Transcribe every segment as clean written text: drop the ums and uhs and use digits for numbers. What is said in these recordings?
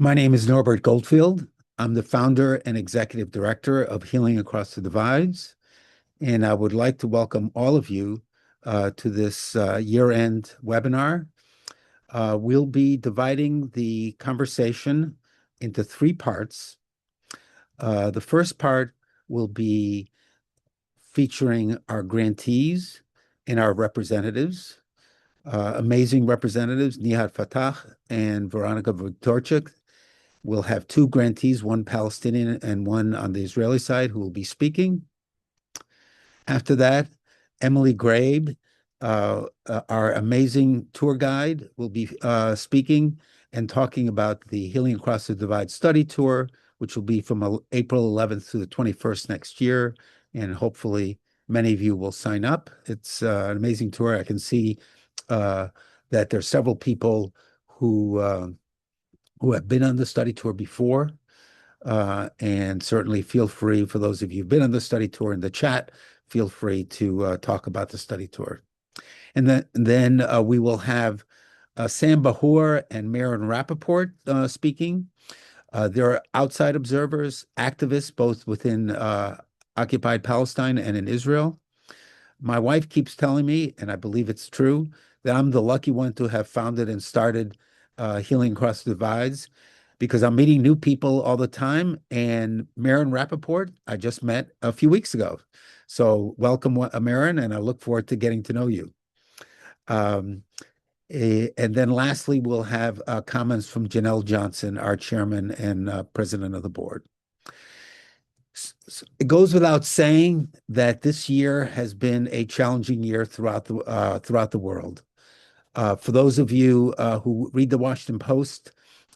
My name is Norbert Goldfield. I'm the founder and executive director of Healing Across the Divides, and I would like to welcome all of you to this year-end webinar. We'll be dividing the conversation into three parts. The first part will be featuring our grantees and our representatives, amazing representatives, Nihat Fatah and Veronica Vutorchik. We'll have two grantees, one Palestinian and one on the Israeli side, who will be speaking. After that, Emily Grabe, our amazing tour guide, will be speaking and talking about the Healing Across the Divide study tour, which will be from April 11th to the 21st next year. And hopefully many of you will sign up. It's an amazing tour. I can see that there's several people who have been on the study tour before. And certainly feel free, for those of you who've been on the study tour in the chat, feel free to talk about the study tour. And then we will have Sam Bahour and Maren Rappaport speaking. They're outside observers, activists, both within occupied Palestine and in Israel. My wife keeps telling me, and I believe it's true, that I'm the lucky one to have founded and started Healing Across the Divides, because I'm meeting new people all the time. And Maren Rappaport, I just met a few weeks ago. So welcome, Maren, and I look forward to getting to know you. And then lastly, we'll have comments from Janelle Johnson, our chairman and president of the board. It goes without saying that this year has been a challenging year throughout the world. For those of you who read the Washington Post,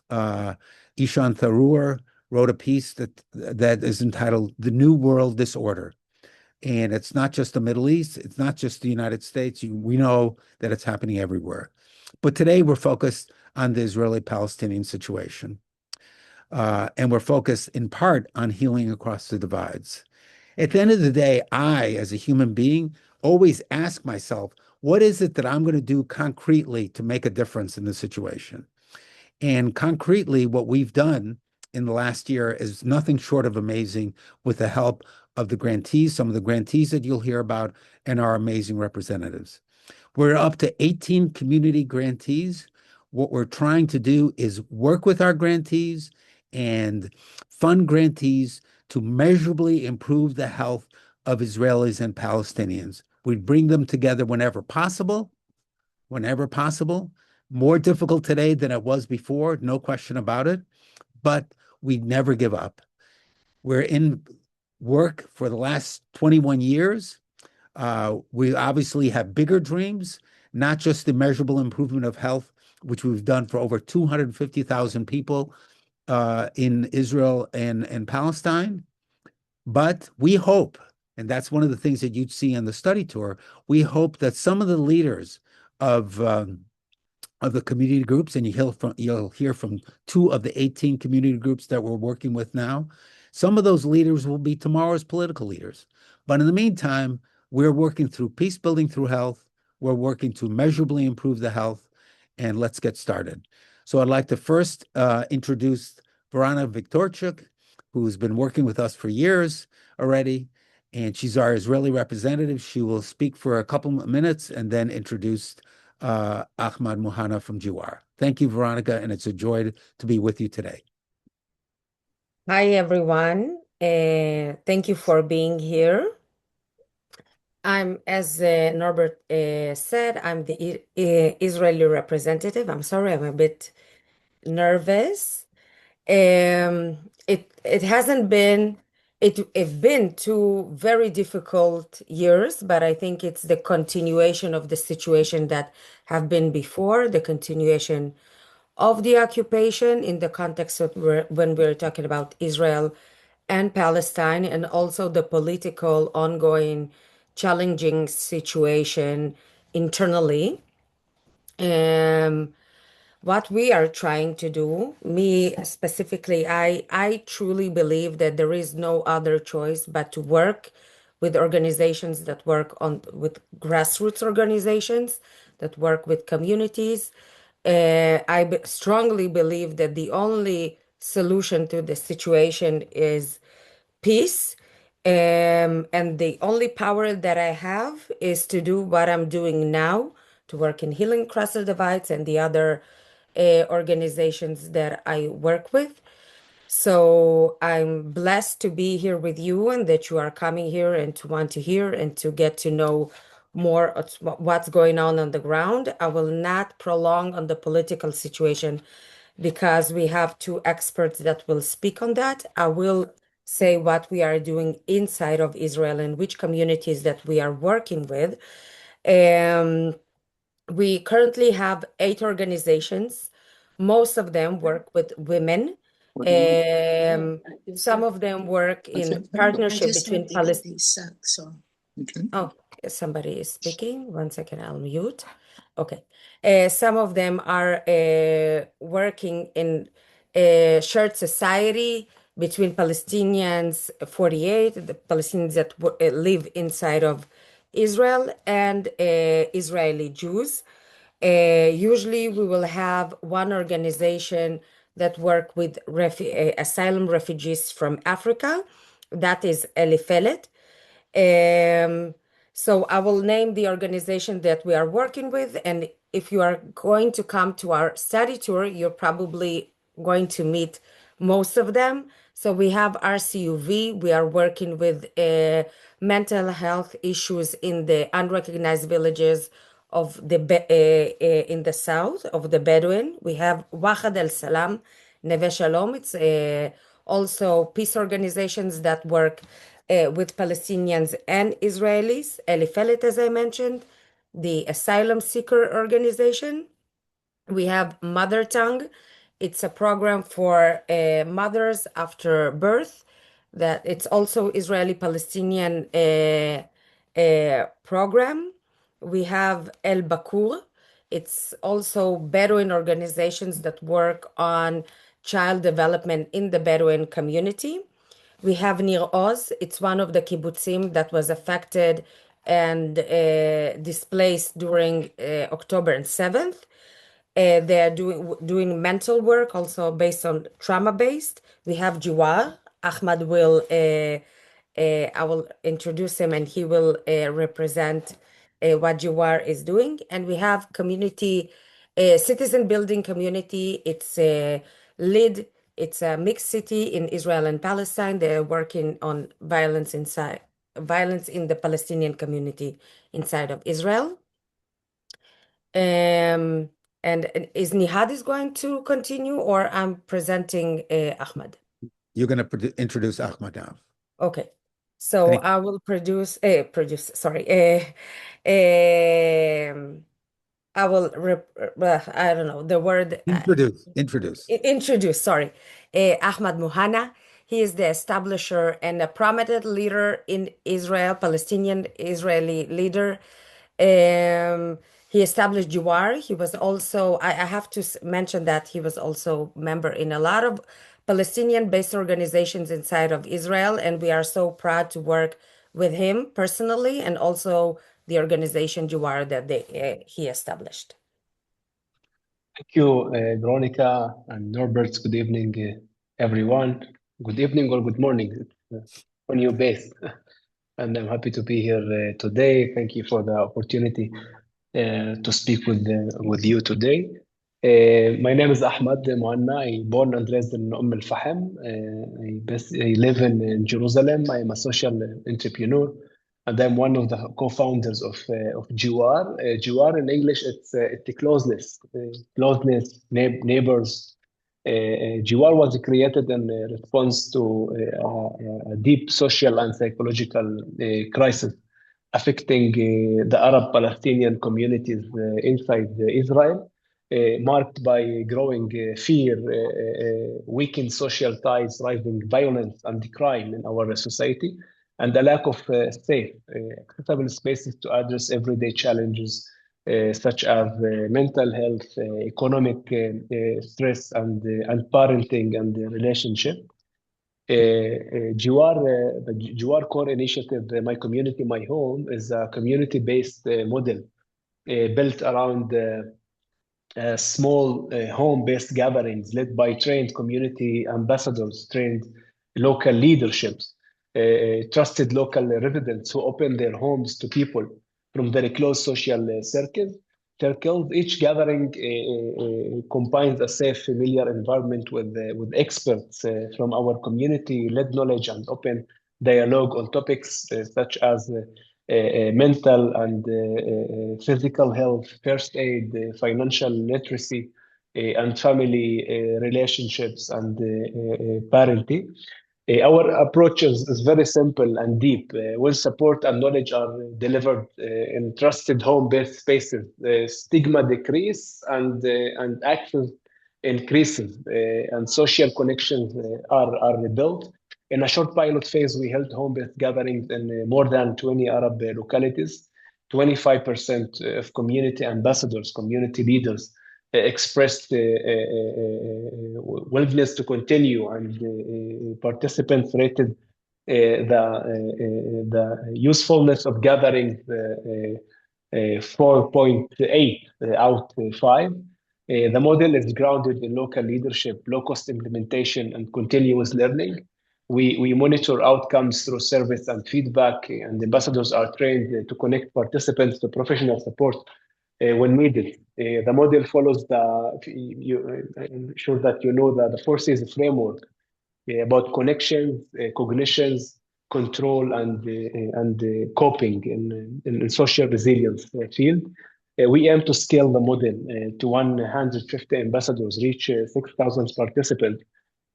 Ishan Tharoor wrote a piece that is entitled "The New World Disorder," and it's not just the Middle East, it's not just the United States. We know that it's happening everywhere, but today we're focused on the Israeli-Palestinian situation. And we're focused in part on healing across the divides. At the end of the day, I, as a human being, always ask myself, what is it that I'm going to do concretely to make a difference in the situation? And concretely, what we've done in the last year is nothing short of amazing, with the help of the grantees, some of the grantees that you'll hear about, and our amazing representatives. We're up to 18 community grantees. What we're trying to do is work with our grantees and fund grantees to measurably improve the health of Israelis and Palestinians. We bring them together whenever possible, more difficult today than it was before, no question about it, but we never give up. We're in work for the last 21 years. We obviously have bigger dreams, not just the measurable improvement of health, which we've done for over 250,000 people in Israel and Palestine. But we hope, and that's one of the things that you'd see on the study tour, we hope that some of the leaders of the community groups, and you'll hear from two of the 18 community groups that we're working with now, some of those leaders will be tomorrow's political leaders. But in the meantime, we're working through peace building through health. We're working to measurably improve the health, and let's get started. So I'd like to first introduce Veronica Vutorchik, who's been working with us for years already, and she's our Israeli representative. She will speak for a couple of minutes and then introduce Ahmad Muhanna from Juar. Thank you, Veronica, and it's a joy to be with you today. Hi, everyone. Thank you for being here. As Norbert said, I'm the Israeli representative. I'm sorry, I'm a bit nervous. It hasn't been, it's been two very difficult years, but I think it's the continuation of the situation that have been before, the continuation of the occupation in the context of when we're talking about Israel and Palestine, and also the political ongoing challenging situation internally. Um, what we are trying to do, me specifically, I truly believe that there is no other choice but to work with organizations with grassroots organizations that work with communities Strongly believe that the only solution to the situation is peace. And the only power that I have is to do what I'm doing now, to work in Healing Across the Divides and the other organizations that I work with. So I'm blessed to be here with you and that you are coming here and to want to hear and to get to know more of what's going on the ground. I will not prolong on the political situation because we have two experts that will speak on that. I will say what we are doing inside of Israel and which communities that we are working with. Um, we currently have 8 organizations. Most of them work with women. Um, some of them work in partnership between Palestine. Oh, somebody is speaking. One second, I'll mute. Okay. Some of them are working in shared society between Palestinians 48, the Palestinians that live inside of Israel, and Israeli Jews. Usually, we will have one organization that work with asylum refugees from Africa. That is Elifelet. Um, so I will name the organization that we are working with, and if you are going to come to our study tour, you're probably going to meet most of them. So we have RCUV. We are working with mental health issues in the unrecognized villages of the in the south of the Bedouin. We have Wahad al Salam, Neve Shalom. It's also peace organizations that work with Palestinians and Israelis. Elifelet, as I mentioned, the asylum seeker organization. We have Mother Tongue. It's a program for mothers after birth. That it's also Israeli-Palestinian program. We have El Bakur. It's also Bedouin organizations that work on child development in the Bedouin community. We have Nir Oz. It's one of the kibbutzim that was affected and displaced during October and 7th. They are doing mental work also based on trauma based. We have Jiwar. Ahmad will I will introduce him and he will represent what Jiwar is doing. And we have community citizen building community. It's a lead. It's a mixed city in Israel and Palestine. They're working on violence in the Palestinian community inside of Israel. Um, and is Nihad is going to continue, or I'm presenting Ahmad? You're going to introduce Ahmad now. Okay. So Thank I will sorry. Um, I will, I don't know the word. Introduce, sorry. Ahmad Muhanna. He is the establisher and a prominent leader in Israel, Palestinian Israeli leader. He established Juwar. He was also, I have to mention that he was also member in a lot of Palestinian-based organizations inside of Israel, and we are so proud to work with him personally and also the organization Juwar that he established. Thank you, Veronica and Norbert. Good evening, everyone. Good evening or good morning on your base. And I'm happy to be here today. Thank you for the opportunity to speak with you today. My name is Ahmad Moanna. I born and raised in Al Fahem. I live in Jerusalem. I am a social entrepreneur, and I'm one of the co-founders of Jiwar. Jiwar in English, it's closeness, neighbors. Jiwar was created in response to a deep social and psychological crisis affecting the Arab Palestinian communities inside Israel, marked by growing fear, weakened social ties, rising violence and crime in our society, and a lack of safe, accessible spaces to address everyday challenges such as mental health, economic stress, and parenting and relationship. The Jiwar Core Initiative, My Community, My Home, is a community-based model built around small home-based gatherings led by trained community ambassadors, trained local leaderships, trusted local residents who open their homes to people from very close social circles. Each gathering combines a safe, familiar environment with experts from our community-led knowledge and open dialogue on topics such as mental and physical health, first aid, financial literacy, and family relationships and parenting. Our approach is very simple and deep. When support and knowledge are delivered in trusted home-based spaces, stigma decrease and access increases, and social connections are rebuilt. In a short pilot phase, we held home-based gatherings in more than 20 Arab localities. 25% of community ambassadors, community leaders, expressed willingness to continue, and participants rated the usefulness of gatherings 4.8 out of 5. The model is grounded in local leadership, low-cost implementation, and continuous learning. We monitor outcomes through service and feedback, and ambassadors are trained to connect participants to professional support when needed. The model follows I'm sure that you know that the 4Cs framework about connections, cognitions, control, and coping in social resilience field. We aim to scale the model to 150 ambassadors, reach 6,000 participants,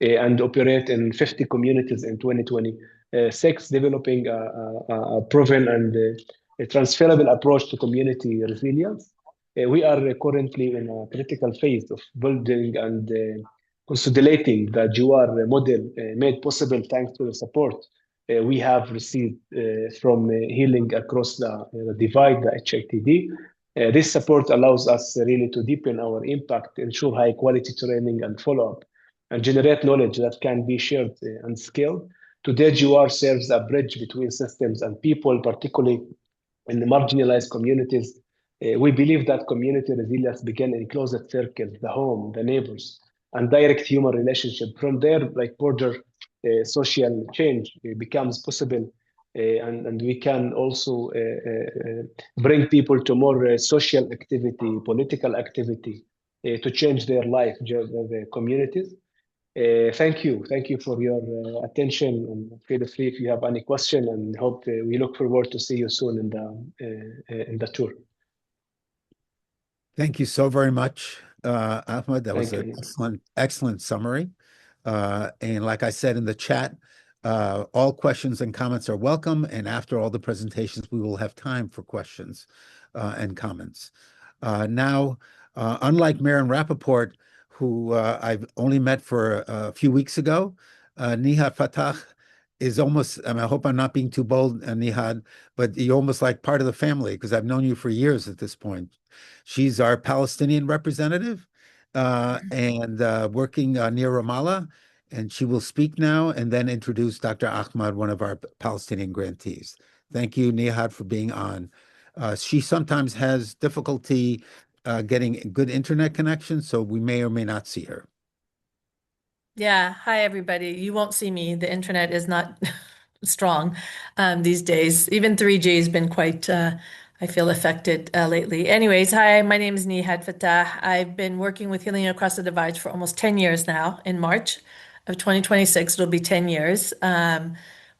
and operate in 50 communities in 2026, developing a proven and a transferable approach to community resilience. We are currently in a critical phase of building and consolidating the Juar model made possible thanks to the support we have received from Healing Across the Divide, the HATD. This support allows us really to deepen our impact, ensure high quality training and follow-up, and generate knowledge that can be shared and scaled. Today, Juar serves a bridge between systems and people, particularly in the marginalized communities. We believe that community resilience begins in closed circles, the home, the neighbors, and direct human relationship. From there, like border social change becomes possible, and we can also bring people to more social activity, political activity, to change their life, their communities. Thank you for your attention, and feel free if you have any question. And hope we look forward to see you soon in the tour. Thank you so very much, Ahmed. That was Thank an you. excellent summary. And like I said in the chat, all questions and comments are welcome. And after all the presentations, we will have time for questions and comments. Now, unlike Maren Rappaport, who I've only met for a few weeks ago, Nihad Fatah is almost, I mean, I hope I'm not being too bold, Nihad, but you're almost like part of the family because I've known you for years at this point. She's our Palestinian representative and working near Ramallah, and she will speak now and then introduce Dr. Ahmad, one of our Palestinian grantees. Thank you, Nihad, for being on. She sometimes has difficulty getting good internet connection, so we may or may not see her. Yeah, hi everybody. You won't see me. The internet is not strong these days. Even 3G has been quite, I feel, affected lately. Anyways, hi, my name is Nihad Fatah. I've been working with Healing Across the Divide for almost 10 years now. In March of 2026, it'll be 10 years.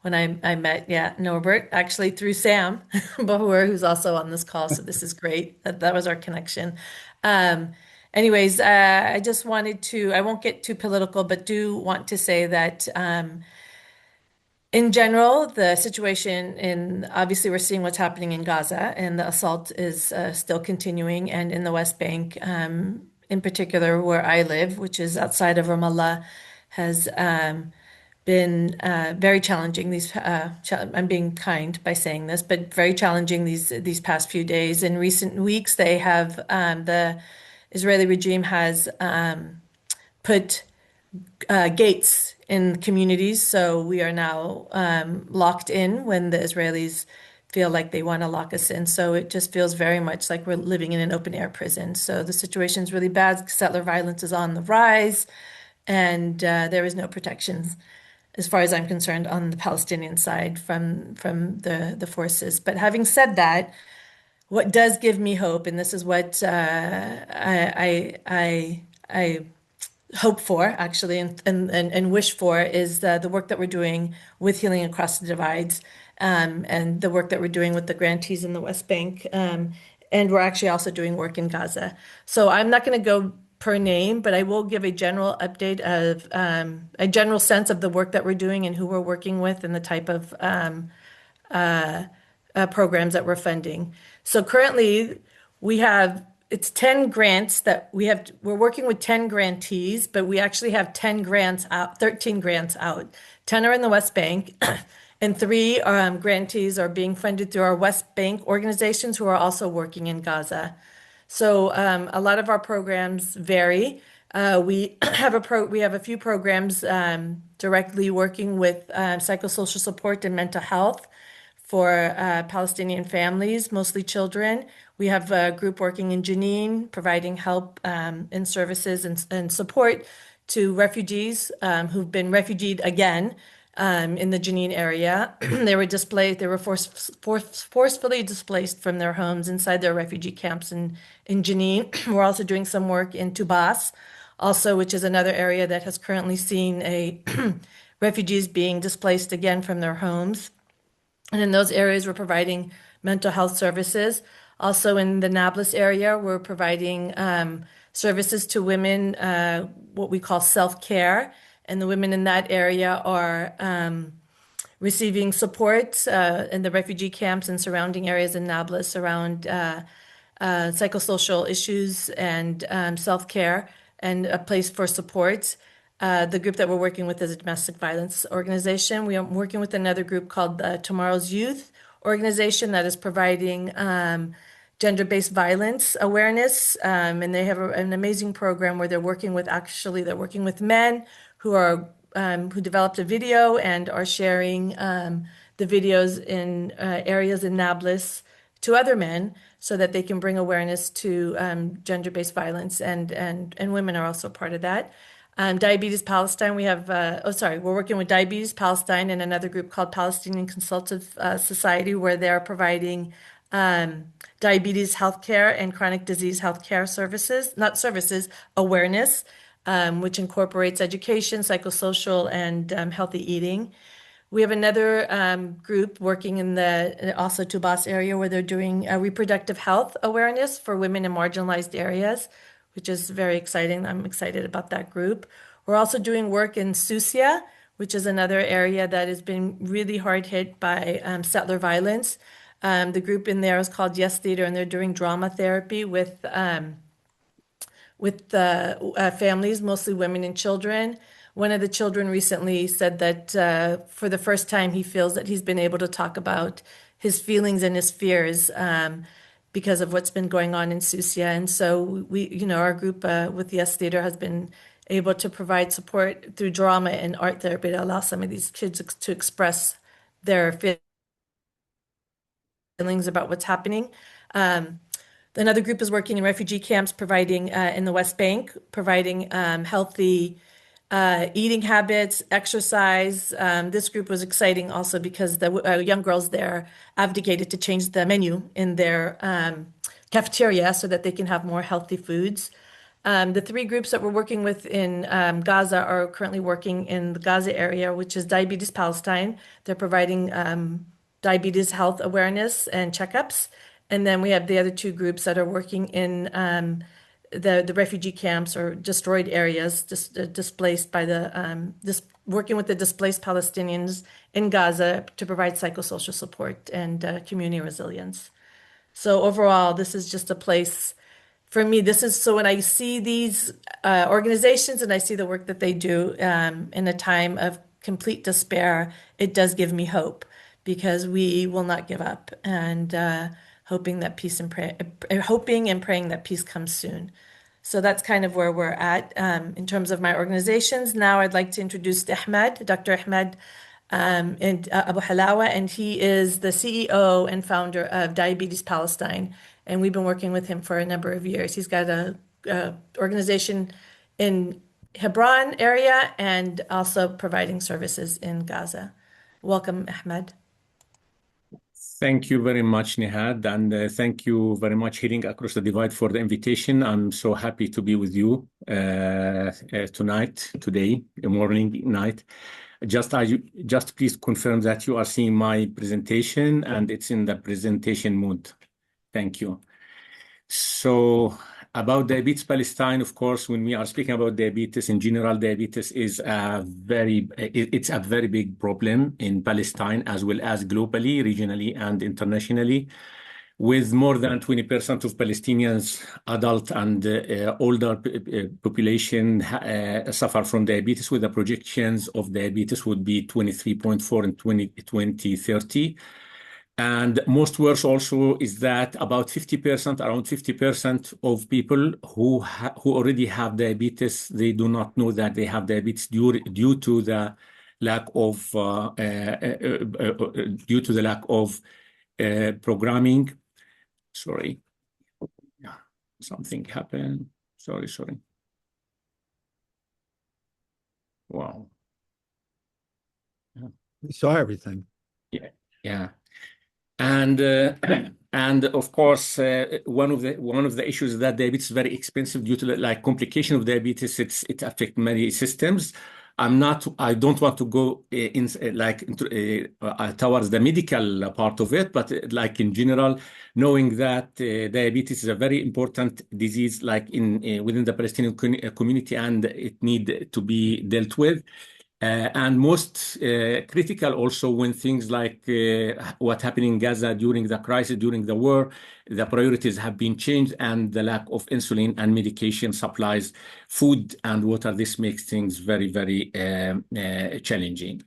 When I met, Norbert, actually through Sam Bahur, who's also on this call. So this is great. That was our connection. Anyways, I just wanted to, I won't get too political, but do want to say that in general, the situation obviously we're seeing what's happening in Gaza, and the assault is still continuing, and in the West Bank, in particular where I live, which is outside of Ramallah, has been very challenging. I'm being kind by saying this, but very challenging these past few days. In recent weeks, they have the Israeli regime has put gates in communities, so we are now locked in when the Israelis feel like they want to lock us in. So it just feels very much like we're living in an open air prison. So the situation is really bad. Settler violence is on the rise, and there is no protections, as far as I'm concerned, on the Palestinian side from the forces. But having said that, what does give me hope, and this is what I hope for actually, and wish for, is the work that we're doing with Healing Across the Divides, and the work that we're doing with the grantees in the West Bank, and we're actually also doing work in Gaza. So I'm not going to go per name, but I will give a general update of a general sense of the work that we're doing and who we're working with and the type of programs that we're funding. So currently, we have it's 10 grants that we have. We're working with 10 grantees, but we actually have 10 grants out, 13 grants out. 10 are in the West Bank, and three grantees are being funded through our West Bank organizations who are also working in Gaza. So a lot of our programs vary. We have a few programs directly working with psychosocial support and mental health for Palestinian families, mostly children. We have a group working in Jenin, providing help and services and support to refugees who've been refugeed again in the Jenin area. They were displaced, they were forcefully displaced from their homes inside their refugee camps in Jenin. We're also doing some work in Tubas, also, which is another area that has currently seen refugees being displaced again from their homes. And in those areas, we're providing mental health services. Also in the Nablus area, we're providing services to women, what we call self-care. And the women in that area are receiving support in the refugee camps and surrounding areas in Nablus around psychosocial issues and self-care and a place for support. The group that we're working with is a domestic violence organization. We are working with another group called Tomorrow's Youth organization that is providing gender-based violence awareness. And they have an amazing program where they're working with men who developed a video and are sharing the videos in areas in Nablus to other men so that they can bring awareness to gender-based violence, and women are also part of that. Diabetes Palestine, we're working with Diabetes Palestine and another group called Palestinian Consultative Society, where they're providing diabetes healthcare and chronic disease healthcare awareness, which incorporates education, psychosocial, and healthy eating. We have another group working in the also Tubas area where they're doing reproductive health awareness for women in marginalized areas, which is very exciting. I'm excited about that group. We're also doing work in Susia, which is another area that has been really hard hit by settler violence. The group in there is called Yes Theater, and they're doing drama therapy with families, mostly women and children. One of the children recently said that for the first time, he feels that he's been able to talk about his feelings and his fears because of what's been going on in Susia. And so our group with Yes Theater has been able to provide support through drama and art therapy to allow some of these kids to express their feelings about what's happening. Another group is working in refugee camps, providing in the West Bank, providing healthy eating habits, exercise. This group was exciting also because the young girls there advocated to change the menu in their cafeteria so that they can have more healthy foods. The three groups that we're working with in Gaza are currently working in the Gaza area, which is Diabetes Palestine. They're providing diabetes health awareness and checkups. And then we have the other two groups that are working in the refugee camps or destroyed areas, displaced by working with the displaced Palestinians in Gaza to provide psychosocial support and community resilience. So overall, this is just a place for me. So when I see these organizations and I see the work that they do in a time of complete despair, it does give me hope because we will not give up, and hoping and praying that peace comes soon. So that's kind of where we're at in terms of my organizations. Now I'd like to introduce Dr. Ahmed and Abu Halawa, and he is the CEO and founder of Diabetes Palestine. And we've been working with him for a number of years. He's got a organization in Hebron area and also providing services in Gaza. Welcome, Ahmed. Thank you very much, Nihad, and thank you very much, Healing Across the Divide, for the invitation. I'm so happy to be with you today, morning, night. Just please confirm that you are seeing my presentation and it's in the presentation mode. Thank you. So about Diabetes Palestine, of course, when we are speaking about diabetes in general, diabetes is it's a very big problem in Palestine as well as globally, regionally, and internationally, with more than 20% of Palestinians, adult and older population, suffer from diabetes, with the projections of diabetes would be 23.4 in 2030. And most worse also is that about 50%, around 50% of people who already have diabetes, they do not know that they have diabetes due to the lack of programming. Sorry, yeah, something happened. Sorry. Wow. We saw everything. Yeah. And of course, one of the issues is that diabetes is very expensive due to the complication of diabetes. It affects many systems. I don't want to go towards the medical part of it, but in general, knowing that diabetes is a very important disease, within the Palestinian community, and it need to be dealt with. And most critical also when things like what happened in Gaza during the crisis, during the war, the priorities have been changed, and the lack of insulin and medication supplies, food and water, this makes things very, very challenging.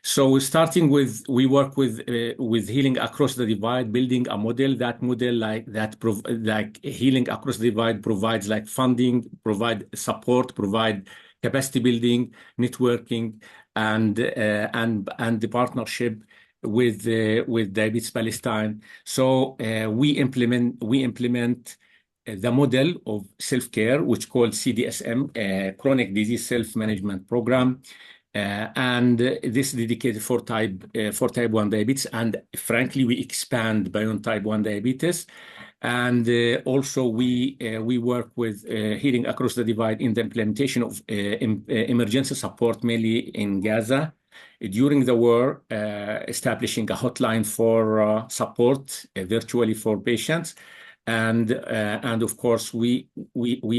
So starting with, we work with Healing Across the Divide, building a model. That model, Healing Across the Divide, provides funding, provide support, provide capacity building, networking, and the partnership with Diabetes Palestine. So we implement the model of self-care, which called CDSM, Chronic Disease Self-Management Program. And this is dedicated for type 1 diabetes, and frankly we expand beyond type 1 diabetes. And also we work with Healing Across the Divide in the implementation of emergency support, mainly in Gaza during the war, establishing a hotline for support virtually for patients. And of course we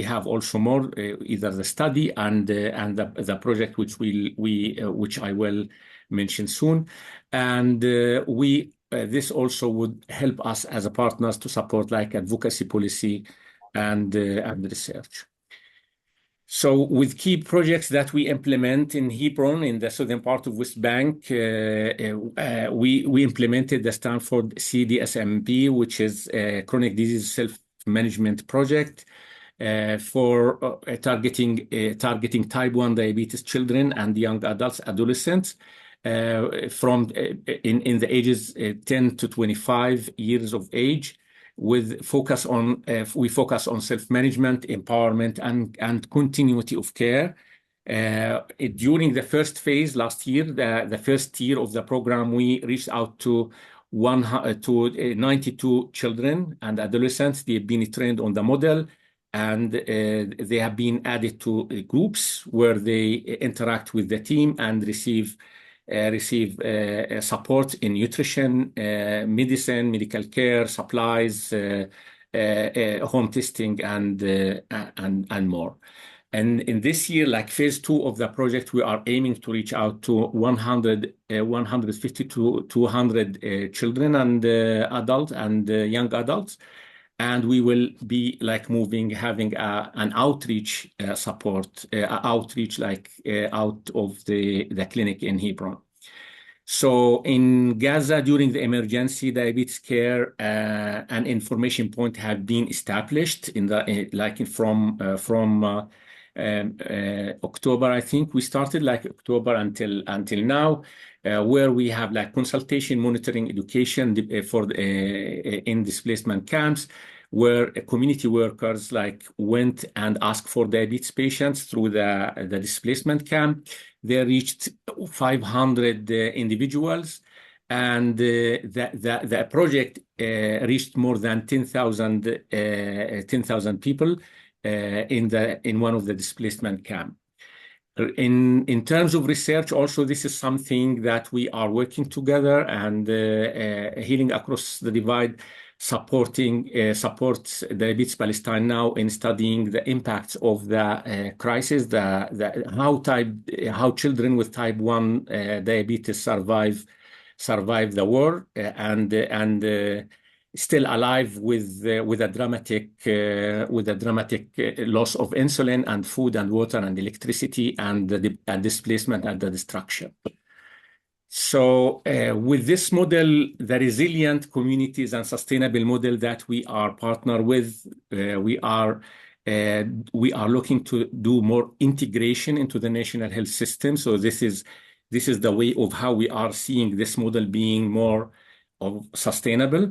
have also more either the study and the project which I will mention soon. And this also would help us as a partners to support advocacy policy and research. So with key projects that we implement in Hebron, in the southern part of West Bank, we implemented the Stanford CDSMP, which is a chronic disease self-management project for targeting type 1 diabetes children and young adults, adolescents, from in the ages 10 to 25 years of age, with we focus on self-management, empowerment, and continuity of care. During the first phase last year, the first year of the program, we reached out to 92 children and adolescents. They've been trained on the model, and they have been added to groups where they interact with the team and receive support in nutrition, medicine, medical care, supplies, home testing, and more. And in this year, phase 2 of the project, we are aiming to reach out to 150 to 200 children and adults and young adults. And we will be having an outreach support, outreach out of the clinic in Hebron. So in Gaza, during the emergency, diabetes care and information point have been established from October. I think we started October until now. where we have like consultation, monitoring, education for in displacement camps, where community workers like went and asked for diabetes patients through the displacement camp. They reached 500 individuals, and the project reached more than 10,000 people in one of the displacement camp. In terms of research, also this is something that we are working together, and Healing Across the Divide supports Diabetes Palestine now in studying the impacts of the crisis, how children with type 1 diabetes survive the war, and still alive with a dramatic loss of insulin and food and water and electricity and the displacement and the destruction. So with this model, the resilient communities and sustainable model that we are partner with, we are looking to do more integration into the national health system. So this is the way of how we are seeing this model being more of sustainable,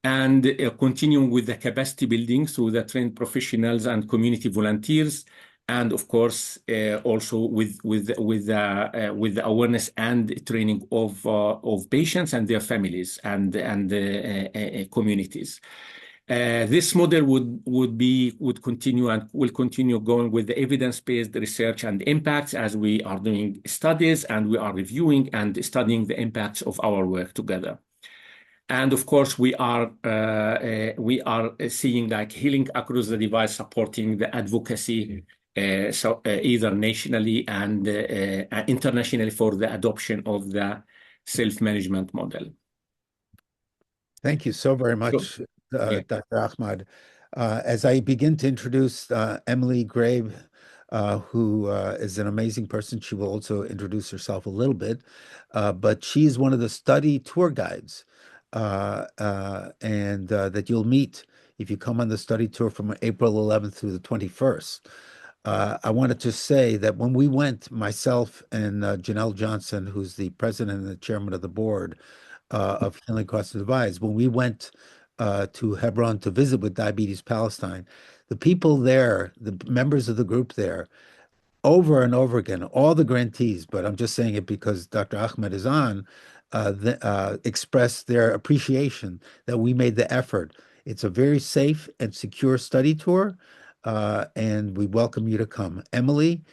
and continuing with the capacity building through the trained professionals and community volunteers, and of course also with the awareness and training of patients and their families and communities. This model would continue and will continue going with the evidence-based research and impacts, as we are doing studies and we are reviewing and studying the impacts of our work together. And of course, we are seeing like Healing Across the Divide supporting the advocacy, so either nationally and internationally for the adoption of the self-management model. Thank you so very much, Dr. Ahmad. As I begin to introduce Emily Grabe, who is an amazing person, she will also introduce herself a little bit, but she's one of the study tour guides and that you'll meet if you come on the study tour from April 11th through the 21st. I wanted to say that when we went, myself and Janelle Johnson, who's the president and the chairman of the board of Healing Across the Divide, when we went to Hebron to visit with Diabetes Palestine, the people there, the members of the group there, over and over again, all the grantees, but I'm just saying it because Dr. Ahmed is on, expressed their appreciation that we made the effort. It's a very safe and secure study tour, and we welcome you to come. Emily,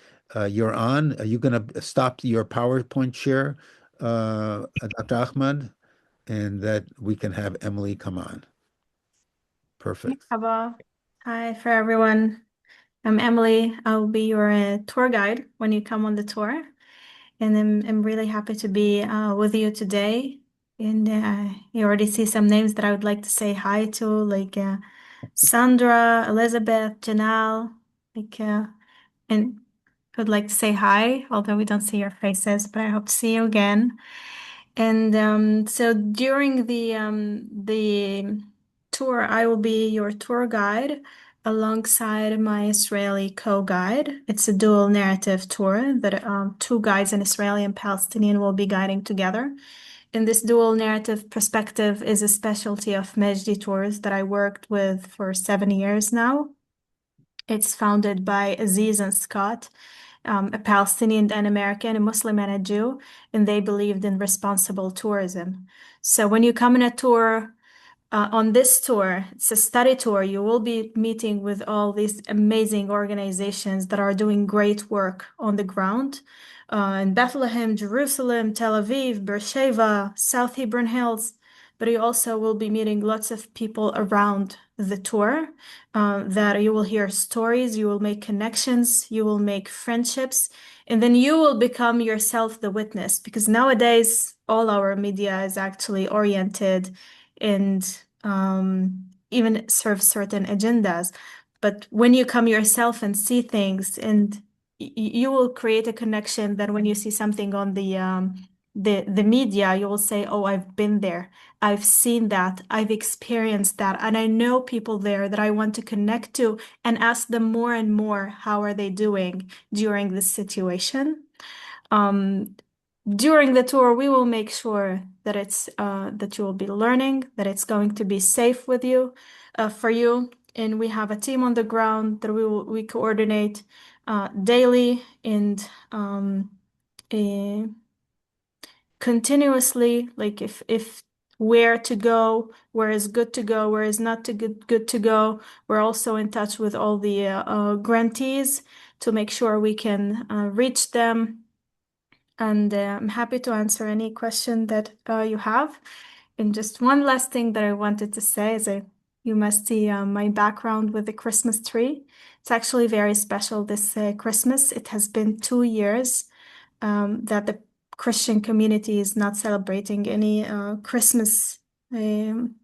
you're on. Are you going to stop your PowerPoint share, Dr. Ahmed, and that we can have Emily come on? Perfect. Merhaba. Hi for everyone. I'm Emily. I'll be your tour guide when you come on the tour. And I'm really happy to be with you today. And you already see some names that I would like to say hi to, like Sandra, Elizabeth, Janelle, and would like to say hi, although we don't see your faces, but I hope to see you again. And so during the tour, I will be your tour guide alongside my Israeli co-guide. It's a dual narrative tour that two guides, an Israeli and Palestinian, will be guiding together. And this dual narrative perspective is a specialty of Majdi Tours that I worked with for 7 years now. It's founded by Aziz and Scott, a Palestinian and American, a Muslim and a Jew, and they believed in responsible tourism. So when you come on a tour, on this tour, it's a study tour, you will be meeting with all these amazing organizations that are doing great work on the ground in Bethlehem, Jerusalem, Tel Aviv, Beersheba, South Hebron Hills. But you also will be meeting lots of people around the tour that you will hear stories, you will make connections, you will make friendships, and then you will become yourself the witness, because nowadays all our media is actually oriented and even serve certain agendas. But when you come yourself and see things, and you will create a connection that when you see something on the media, you will say, oh, I've been there. I've seen that. I've experienced that. And I know people there that I want to connect to and ask them more and more, how are they doing during this situation? during the tour, we will make sure that that you will be learning, that it's going to be safe with you, for you. And we have a team on the ground that we coordinate daily and continuously, like if where to go, where is good to go, where is not good to go. We're also in touch with all the grantees to make sure we can reach them. And I'm happy to answer any question that you have. And just one last thing that I wanted to say is you must see my background with the Christmas tree. It's actually very special this Christmas. It has been 2 years that the Christian community is not celebrating any Christmas in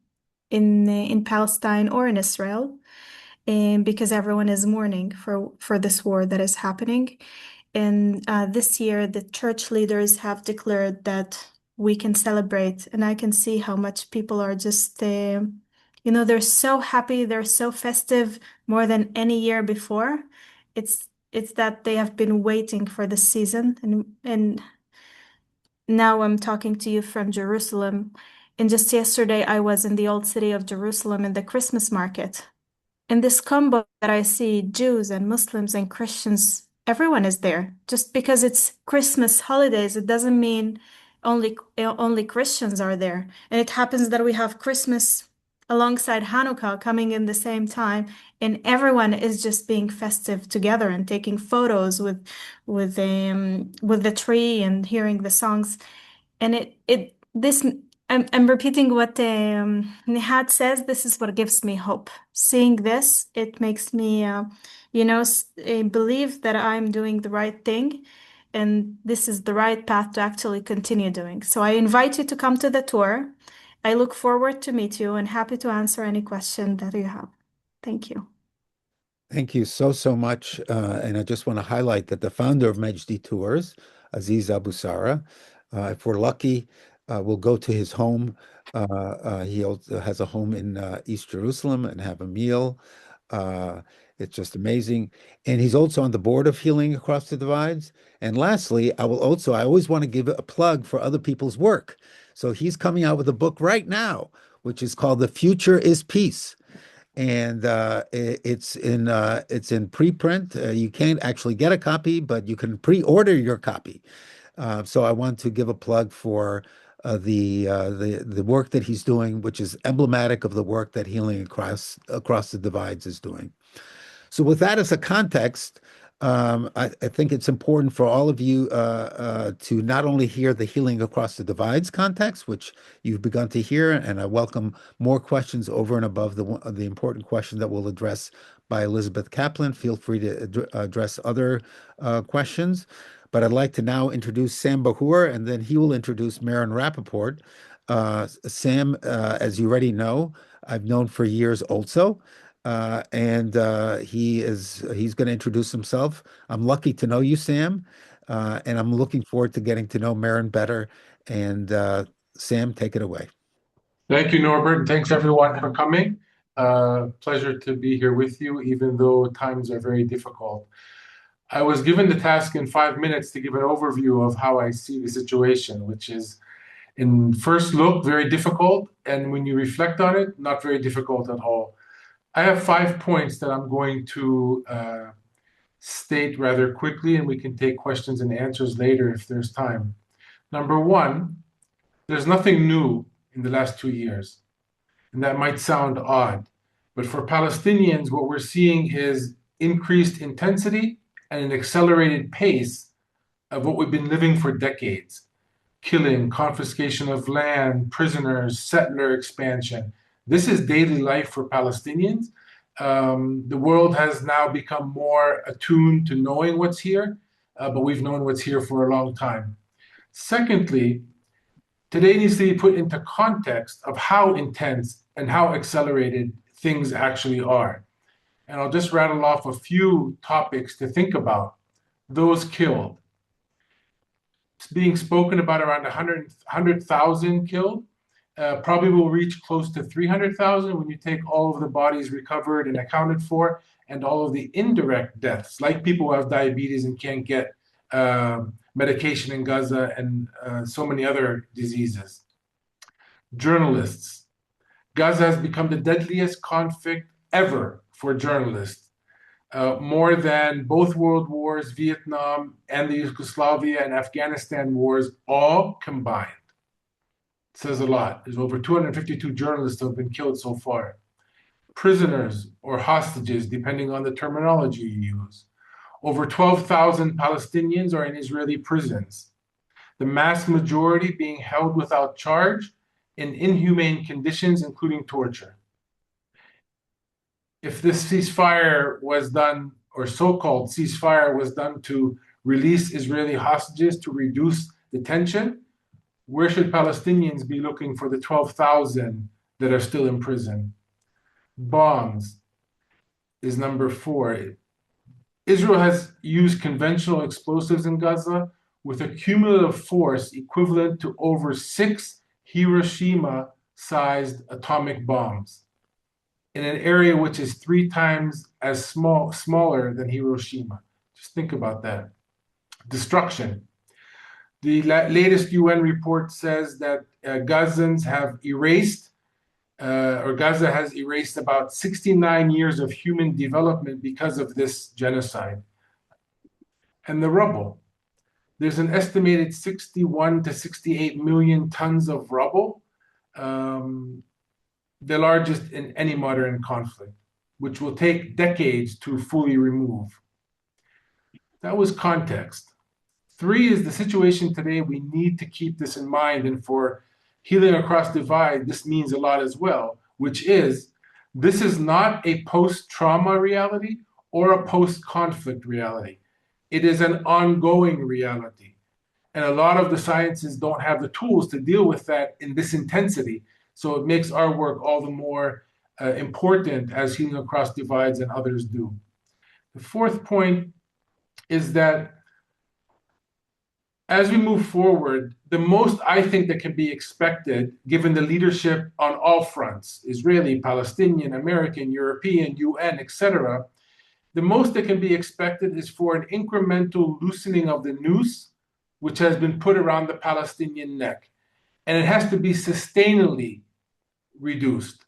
Palestine or in Israel, and because everyone is mourning for this war that is happening. And this year, the church leaders have declared that we can celebrate, and I can see how much people are just, they're so happy, they're so festive more than any year before. It's that they have been waiting for the season, and now I'm talking to you from Jerusalem. And just yesterday, I was in the old city of Jerusalem in the Christmas market. In this combo that I see Jews and Muslims and Christians, everyone is there. Just because it's Christmas holidays, it doesn't mean only Christians are there. And it happens that we have Christmas alongside Hanukkah coming in the same time, and everyone is just being festive together and taking photos with the tree and hearing the songs. And I'm repeating what Nihat says. This is what gives me hope. Seeing this, it makes me, believe that I'm doing the right thing, and this is the right path to actually continue doing. So I invite you to come to the tour. I look forward to meet you and happy to answer any question that you have. Thank you. Thank you so much. And I just want to highlight that the founder of Majdi Tours, Aziz Abu Sara, if we're lucky, we'll go to his home. He also has a home in East Jerusalem and have a meal. It's just amazing. And he's also on the board of Healing Across the Divides. And lastly, I always want to give a plug for other people's work. So he's coming out with a book right now, which is called The Future is Peace. And it's in preprint. You can't actually get a copy, but you can pre-order your copy. So I want to give a plug for the work that he's doing, which is emblematic of the work that Healing Across the Divides is doing. So with that as a context, I think it's important for all of you to not only hear the Healing Across the Divides context, which you've begun to hear, and I welcome more questions over and above the important question that we'll address by Elizabeth Kaplan. Feel free to address other questions. But I'd like to now introduce Sam Bahur, and then he will introduce Maren Rappaport. Sam, as you already know, I've known for years also. And he's going to introduce himself. I'm lucky to know you, Sam, and I'm looking forward to getting to know Maren better. And Sam, take it away. Thank you, Norbert, and thanks everyone for coming. Pleasure to be here with you, even though times are very difficult. I was given the task in 5 minutes to give an overview of how I see the situation, which is, in first look, very difficult, and when you reflect on it, not very difficult at all. I have 5 points that I'm going to state rather quickly, and we can take questions and answers later if there's time. Number one, there's nothing new in the last 2 years, and that might sound odd, but for Palestinians, what we're seeing is increased intensity and an accelerated pace of what we've been living for decades. Killing, confiscation of land, prisoners, settler expansion. This is daily life for Palestinians. The world has now become more attuned to knowing what's here, but we've known what's here for a long time. Secondly, today needs to be put into context of how intense and how accelerated things actually are. And I'll just rattle off a few topics to think about. Those killed. It's being spoken about around 100,000 killed. Probably will reach close to 300,000 when you take all of the bodies recovered and accounted for, and all of the indirect deaths, like people who have diabetes and can't get medication in Gaza, and so many other diseases. Journalists. Gaza has become the deadliest conflict ever for journalists, more than both world wars, Vietnam, and the Yugoslavia and Afghanistan wars all combined. It says a lot. There's over 252 journalists who have been killed so far. Prisoners or hostages, depending on the terminology you use. Over 12,000 Palestinians are in Israeli prisons, the mass majority being held without charge in inhumane conditions, including torture. If this ceasefire was done, or so-called ceasefire was done to release Israeli hostages to reduce the tension, where should Palestinians be looking for the 12,000 that are still in prison? Bombs is number 4. Israel has used conventional explosives in Gaza with a cumulative force equivalent to over 6 Hiroshima-sized atomic bombs in an area which is 3 times as smaller than Hiroshima. Just think about that. Destruction. The latest UN report says that Gazans have erased, or Gaza has erased about 69 years of human development because of this genocide. And the rubble. There's an estimated 61 to 68 million tons of rubble, the largest in any modern conflict, which will take decades to fully remove. That was context. 3 is the situation today. We need to keep this in mind, and for Healing Across Divide, this means a lot as well, which is this is not a post-trauma reality or a post-conflict reality. It is an ongoing reality. And a lot of the sciences don't have the tools to deal with that in this intensity. So it makes our work all the more important as Healing Across Divides and others do. The 4th point is that as we move forward, the most I think that can be expected, given the leadership on all fronts, Israeli, Palestinian, American, European, UN, etc., the most that can be expected is for an incremental loosening of the noose, which has been put around the Palestinian neck. And it has to be sustainably reduced.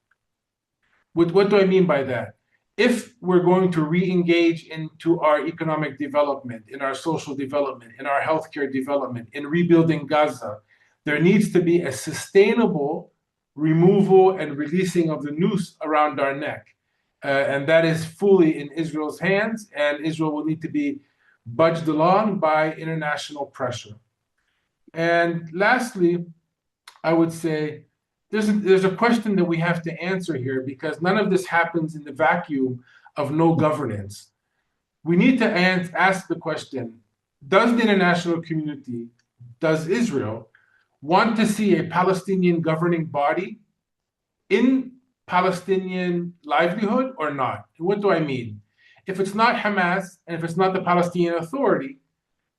What do I mean by that? If we're going to re-engage into our economic development, in our social development, in our healthcare development, in rebuilding Gaza, there needs to be a sustainable removal and releasing of the noose around our neck. And that is fully in Israel's hands, and Israel will need to be budged along by international pressure. And lastly, I would say there's a question that we have to answer here, because none of this happens in the vacuum of no governance. We need to ask the question, does the international community, does Israel want to see a Palestinian governing body in Palestinian livelihood or not? And what do I mean? If it's not Hamas and if it's not the Palestinian Authority,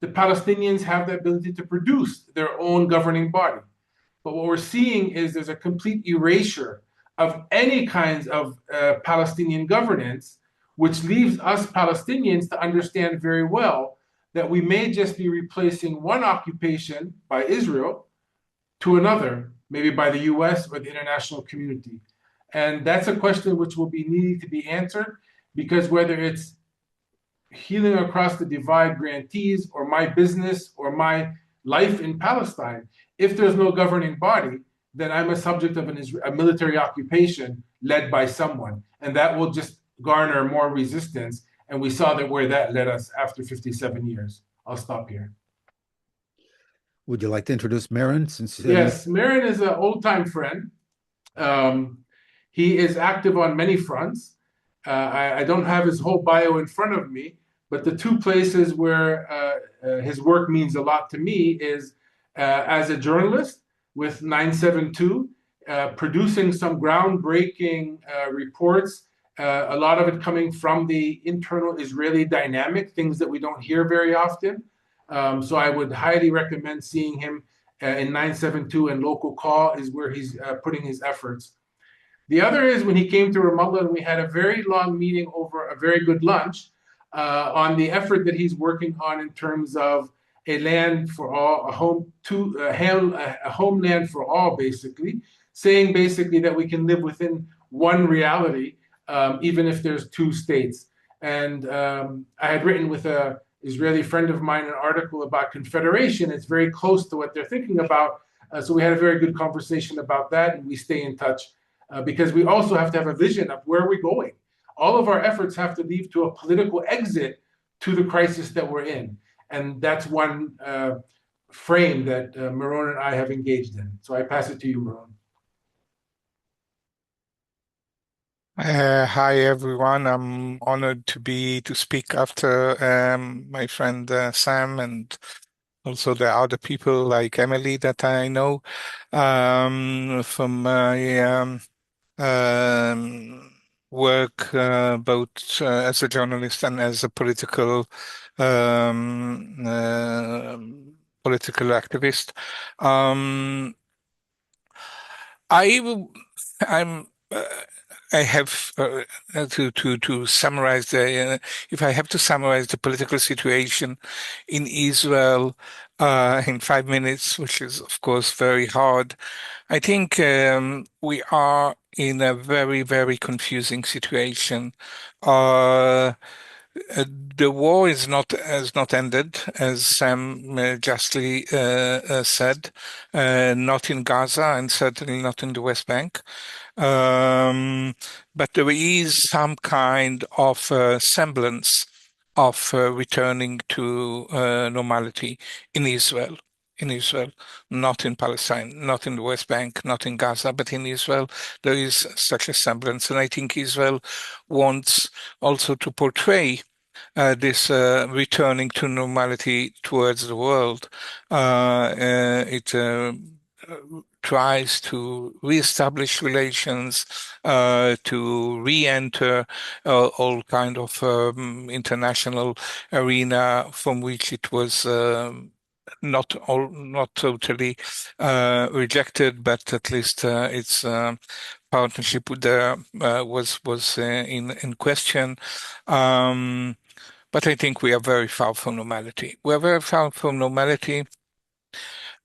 the Palestinians have the ability to produce their own governing body. But what we're seeing is there's a complete erasure of any kinds of Palestinian governance, which leaves us Palestinians to understand very well that we may just be replacing one occupation by Israel to another, maybe by the US or the international community. And that's a question which will be needing to be answered, because whether it's Healing Across the Divide grantees or my business or my life in Palestine, if there's no governing body, then I'm a subject of a military occupation led by someone. And that will just garner more resistance. And we saw that where that led us after 57 years. I'll stop here. Would you like to introduce Marin? Yes, Marin is an old-time friend. He is active on many fronts. I don't have his whole bio in front of me, but the 2 places where his work means a lot to me is as a journalist with 972, producing some groundbreaking reports, a lot of it coming from the internal Israeli dynamic, things that we don't hear very often. So I would highly recommend seeing him in 972, and Local Call is where he's putting his efforts. The other is when he came to Ramallah, and we had a very long meeting over a very good lunch on the effort that he's working on in terms of a land for all, a homeland for all, basically, saying basically that we can live within one reality, even if there's two states. And I had written with an Israeli friend of mine an article about confederation. It's very close to what they're thinking about. So we had a very good conversation about that, and we stay in touch because we also have to have a vision of where we're going. All of our efforts have to lead to a political exit to the crisis that we're in. And that's one frame that Meron and I have engaged in. So I pass it to you, Meron. Hi everyone. I'm honored to speak after my friend Sam and also the other people like Emily that I know from my work both as a journalist and as a um, uh, political activist. Um, I I'm I have to summarize if I have to summarize the political situation in Israel in 5 minutes, which is of course very hard. I think we are in a very, very confusing situation. Uh, the war has not ended, as Sam justly said, not in Gaza and certainly not in the West Bank. But there is some kind of semblance of returning to normality in Israel. In Israel, not in Palestine, not in the West Bank, not in Gaza, but in Israel, there is such a semblance. And I think Israel wants also to portray this returning to normality towards the world. It tries to reestablish relations, to re-enter all kind of international arena from which it was not totally rejected, but at least its partnership with the was in question. But I think we are very far from normality. We are very far from normality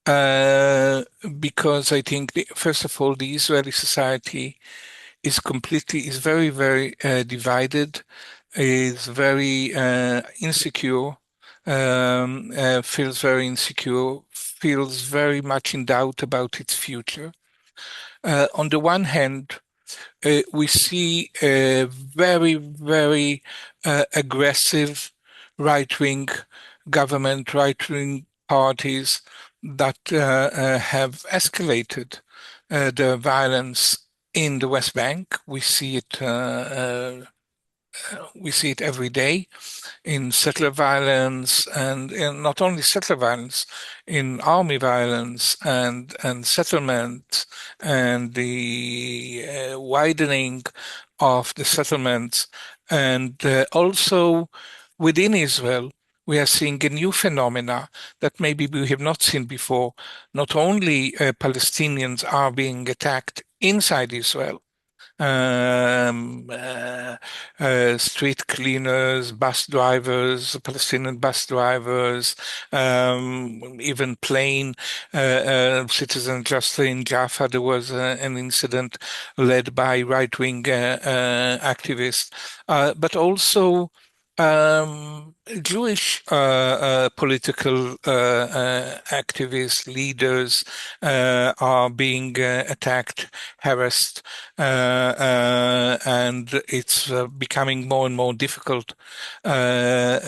because I think, first of all, the Israeli society is very, very divided, is very insecure, feels very insecure, feels very much in doubt about its future. On the one hand, we see a very, very aggressive right-wing government, right-wing parties that have escalated the violence in the West Bank. We see it every day in settler violence and not only settler violence, in army violence and settlement and the widening of the settlements. And also within Israel, we are seeing a new phenomena that maybe we have not seen before. Not only Palestinians are being attacked inside Israel, um, uh, street cleaners, bus drivers, Palestinian bus drivers, even plain citizens. Just in Jaffa, there was an incident led by right-wing activists, but also Jewish political activists, leaders are being attacked, harassed, and it's becoming more and more difficult. I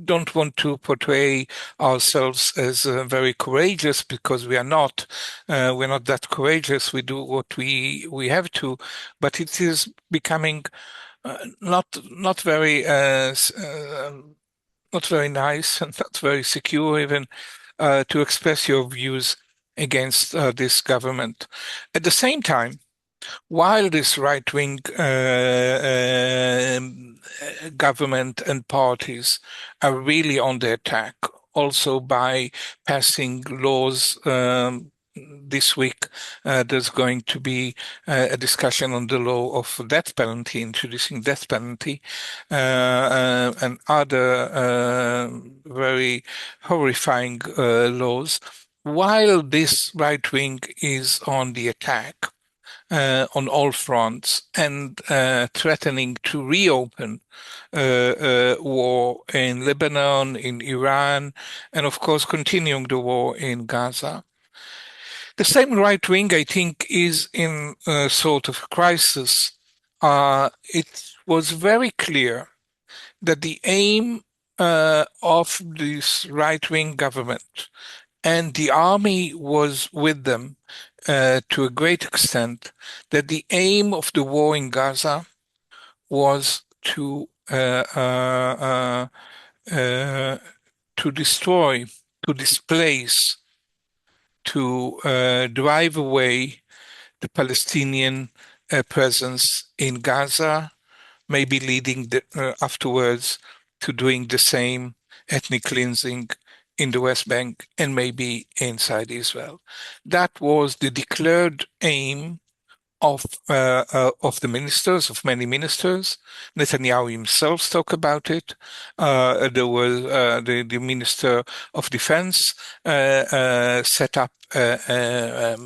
don't want to portray ourselves as very courageous because we are not. We're not that courageous. We do what we have to, but it is becoming not very not very nice and not very secure even to express your views against this government. At the same time, while this right-wing government and parties are really on the attack, also by passing laws this week, there's going to be a discussion on the law of death penalty, introducing death penalty, and other very horrifying laws. While this right wing is on the attack on all fronts and threatening to reopen war in Lebanon, in Iran, and of course continuing the war in Gaza. The same right wing, I think, is in a sort of crisis. It was very clear that the aim of this right wing government, and the army was with them to a great extent, that the aim of the war in Gaza was to destroy, to displace, to drive away the Palestinian presence in Gaza, maybe leading afterwards to doing the same ethnic cleansing in the West Bank and maybe inside Israel. That was the declared aim of the ministers, of many ministers. Netanyahu himself talked about it. There was the Minister of Defense set up a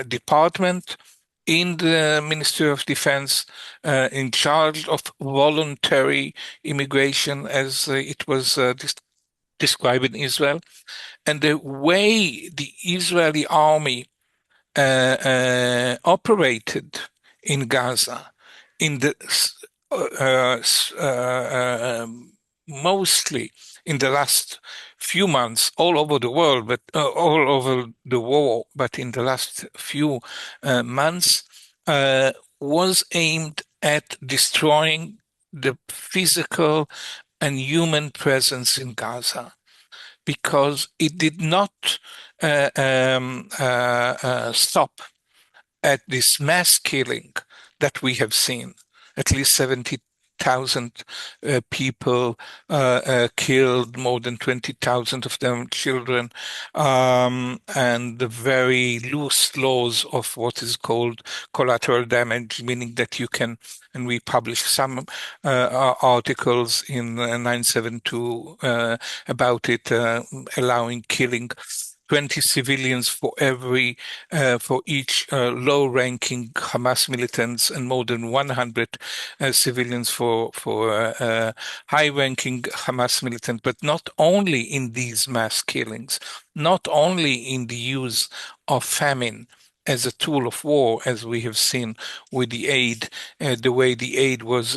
department in the Ministry of Defense in charge of voluntary immigration, as it was described in Israel. And the way the Israeli army operated in Gaza in the mostly in the last few months all over the world, but all over the war, but in the last few months was aimed at destroying the physical and human presence in Gaza, because it did not stop at this mass killing that we have seen. At least 70,000 people killed, more than 20,000 of them children, and the very loose laws of what is called collateral damage, meaning that you can, and we published some articles in 972 about it, allowing killing 20 civilians for each low-ranking Hamas militants, and more than 100 civilians for high-ranking Hamas militants. But not only in these mass killings, not only in the use of famine as a tool of war, as we have seen with the aid, the way the aid was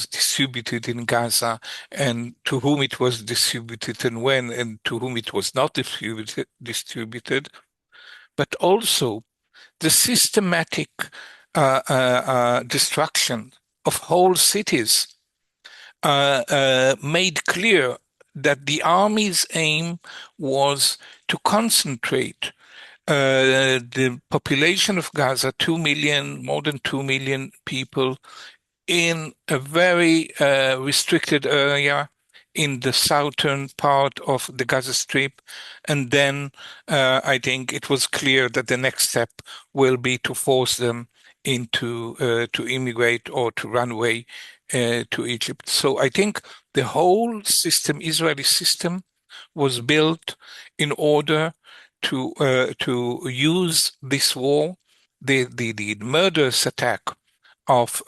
distributed in Gaza, and to whom it was distributed and when, and to whom it was not distributed, but also the systematic destruction of whole cities made clear that the army's aim was to concentrate the population of Gaza, 2 million, more than 2 million people, in a very restricted area in the southern part of the Gaza Strip. And then I think it was clear that the next step will be to force them into to immigrate or to run away to Egypt. So I think the whole system, Israeli system, was built in order to use this war, the murderous attack of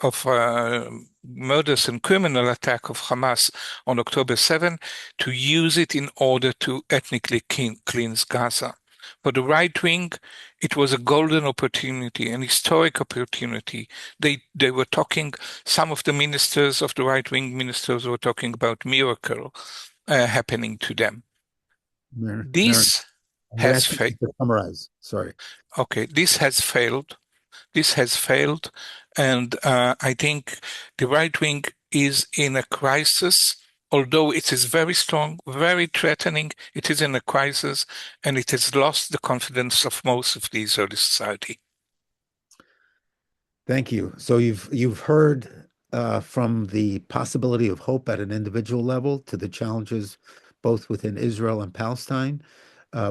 murderous and criminal attack of Hamas on October 7, to use it in order to ethnically cleanse Gaza. For the right wing, it was a golden opportunity, an historic opportunity. They were talking, some of the ministers of the right wing ministers were talking about miracle happening to them. This has failed. Summarize. Sorry. Okay, this has failed. This has failed, and I think the right wing is in a crisis. Although it is very strong, very threatening, it is in a crisis, and it has lost the confidence of most of the Israeli society. Thank you. So you've heard from the possibility of hope at an individual level to the challenges both within Israel and Palestine.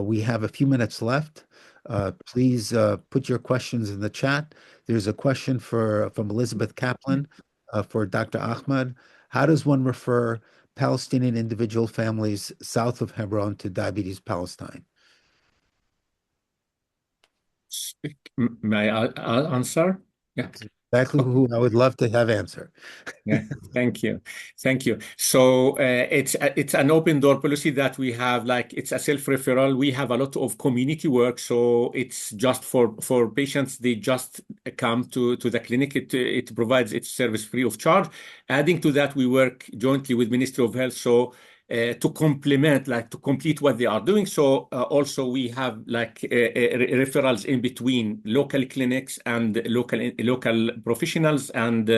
We have a few minutes left. Please put your questions in the chat. There's a question from Elizabeth Kaplan for Dr. Ahmad. How does one refer Palestinian individual families south of Hebron to Diabetes Palestine? May I answer? Yeah. Exactly who I would love to have answer. Yeah, thank you. Thank you. So it's an open door policy that we have, like it's a self-referral. We have a lot of community work. So it's just for patients, they just come to the clinic. It provides its service free of charge. Adding to that, we work jointly with Ministry of Health. So to complement, like to complete what they are doing. So also we have like referrals in between local clinics and local professionals and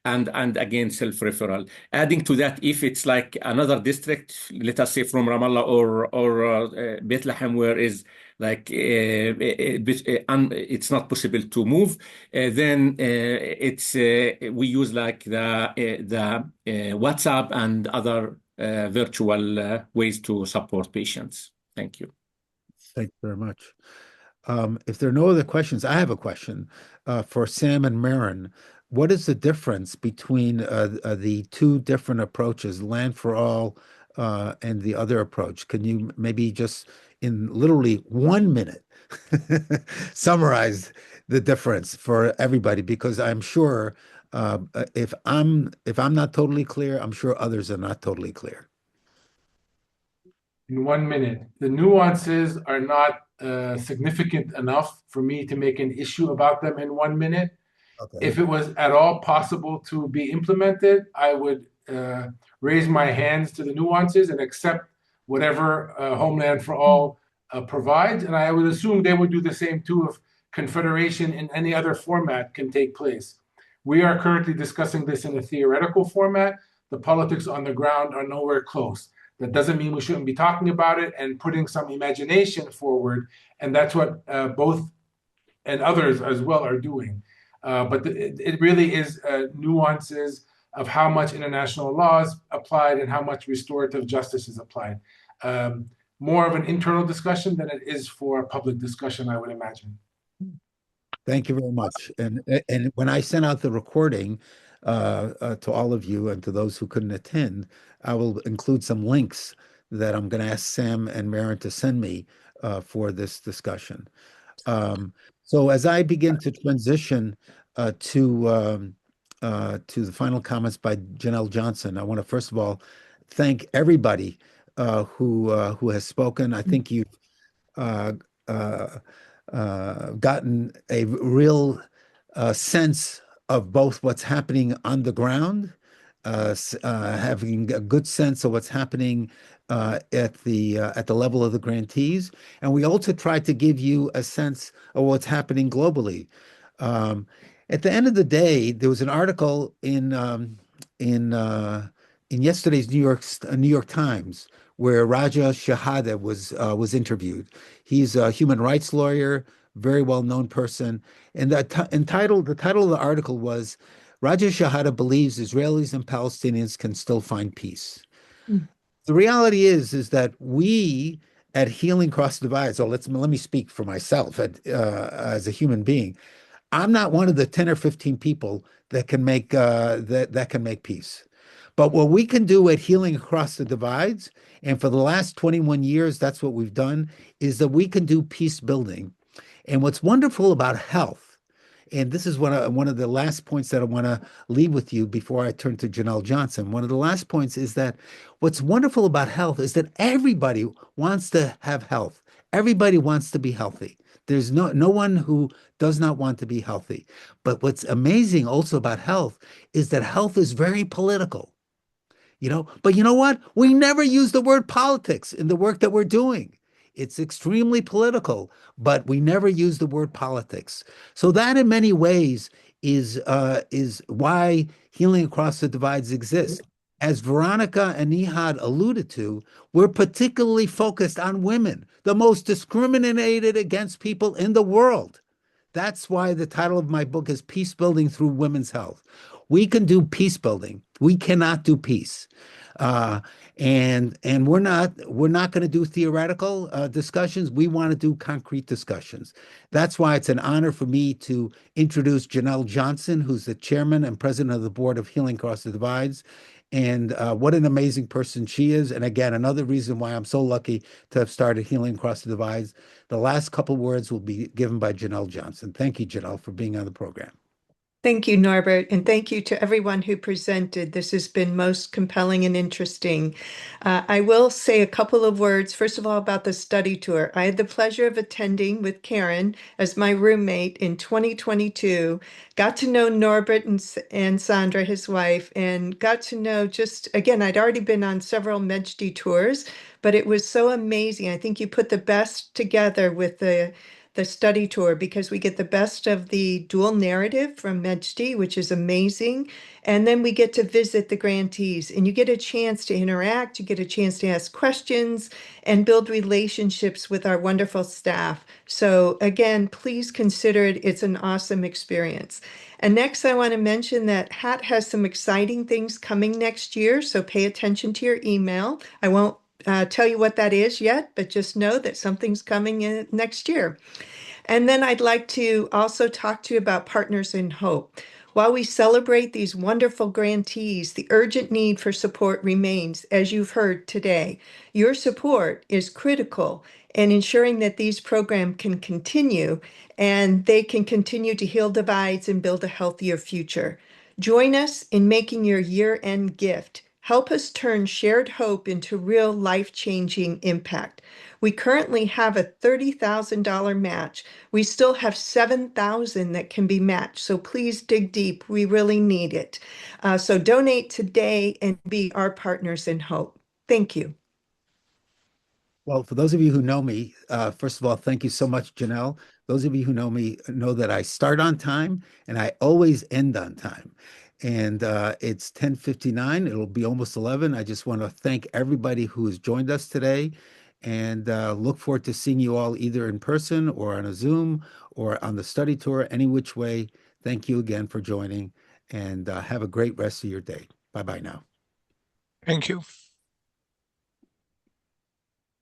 again self-referral. Adding to that, if it's like another district, let us say from Ramallah or Bethlehem, where is like it's not possible to move, then it's we use like the WhatsApp and other virtual ways to support patients. Thank you. Thank you very much. If there are no other questions, I have a question for Sam and Marin. What is the difference between the two different approaches, Land for All and the other approach? Can you maybe just in literally 1 minute summarize the difference for everybody? Because I'm sure if I'm not totally clear, I'm sure others are not totally clear. In 1 minute, the nuances are not significant enough for me to make an issue about them in 1 minute. Okay. If it was at all possible to be implemented, I would raise my hands to the nuances and accept whatever Homeland for All provides. And I would assume they would do the same too if confederation in any other format can take place. We are currently discussing this in a theoretical format. The politics on the ground are nowhere close. That doesn't mean we shouldn't be talking about it and putting some imagination forward. And that's what both and others as well are doing. But it really is nuances of how much international law is applied and how much restorative justice is applied. More of an internal discussion than it is for public discussion, I would imagine. Thank you very much. And when I sent out the recording to all of you and to those who couldn't attend, I will include some links that I'm going to ask Sam and Marin to send me for this discussion. So as I begin to transition to the final comments by Janelle Johnson, I want to first of all thank everybody who has spoken. I think you've gotten a real sense of both what's happening on the ground, having a good sense of what's happening at the level of the grantees, and we also tried to give you a sense of what's happening globally. At the end of the day, there was an article in yesterday's New York Times where Raja Shahada was interviewed. He's a human rights lawyer, very well-known person, and the title of the article was Raja Shahada believes Israelis and Palestinians can still find peace. The reality is that we at Healing Across the Divide, so let me speak for myself as a human being. I'm not one of the 10 or 15 people that can make that can make peace. But what we can do at Healing Across the Divides, and for the last 21 years, that's what we've done, is that we can do peace building. And what's wonderful about health, and this is one of the last points that I want to leave with you before I turn to Janelle Johnson. One of the last points is that what's wonderful about health is that everybody wants to have health. Everybody wants to be healthy. There's no one who does not want to be healthy. But what's amazing also about health is that health is very political. But you know what? We never use the word politics in the work that we're doing. It's extremely political, but we never use the word politics. So that in many ways is why Healing Across the Divides exists. As Veronica and Nihad alluded to, we're particularly focused on women, the most discriminated against people in the world. That's why the title of my book is Peace Building Through Women's Health. We can do peace building. We cannot do peace. And we're not going to do theoretical discussions. We want to do concrete discussions. That's why it's an honor for me to introduce Janelle Johnson, who's the chairman and president of the board of Healing Across the Divides. And what an amazing person she is. And again, another reason why I'm so lucky to have started Healing Across the Divides. The last couple words will be given by Janelle Johnson. Thank you, Janelle, for being on the program. Thank you, Norbert, and thank you to everyone who presented. This has been most compelling and interesting. I will say a couple of words, first of all, about the study tour. I had the pleasure of attending with Karen as my roommate in 2022, got to know Norbert and Sandra, his wife, and got to know just, again, I'd already been on several Mejdi tours, but it was so amazing. I think you put the best together with the study tour because we get the best of the dual narrative from Mejdi, which is amazing. And then we get to visit the grantees and you get a chance to interact, you get a chance to ask questions and build relationships with our wonderful staff. So again, please consider it. It's an awesome experience. And next, I want to mention that HAT has some exciting things coming next year. So pay attention to your email. I won't tell you what that is yet, but just know that something's coming in next year. And then I'd like to also talk to you about Partners in Hope. While we celebrate these wonderful grantees, the urgent need for support remains, as you've heard today. Your support is critical in ensuring that these programs can continue and they can continue to heal divides and build a healthier future. Join us in making your year-end gift. Help us turn shared hope into real life-changing impact. We currently have a $30,000 match. We still have 7,000 that can be matched. So please dig deep. We really need it. So donate today and be our partners in hope. Thank you. Well, for those of you who know me, first of all, thank you so much, Janelle. Those of you who know me know that I start on time and I always end on time. And it's 10:59. It'll be almost 11. I just want to thank everybody who has joined us today and look forward to seeing you all either in person or on a Zoom or on the study tour, any which way. Thank you again for joining and have a great rest of your day. Bye-bye now. Thank you.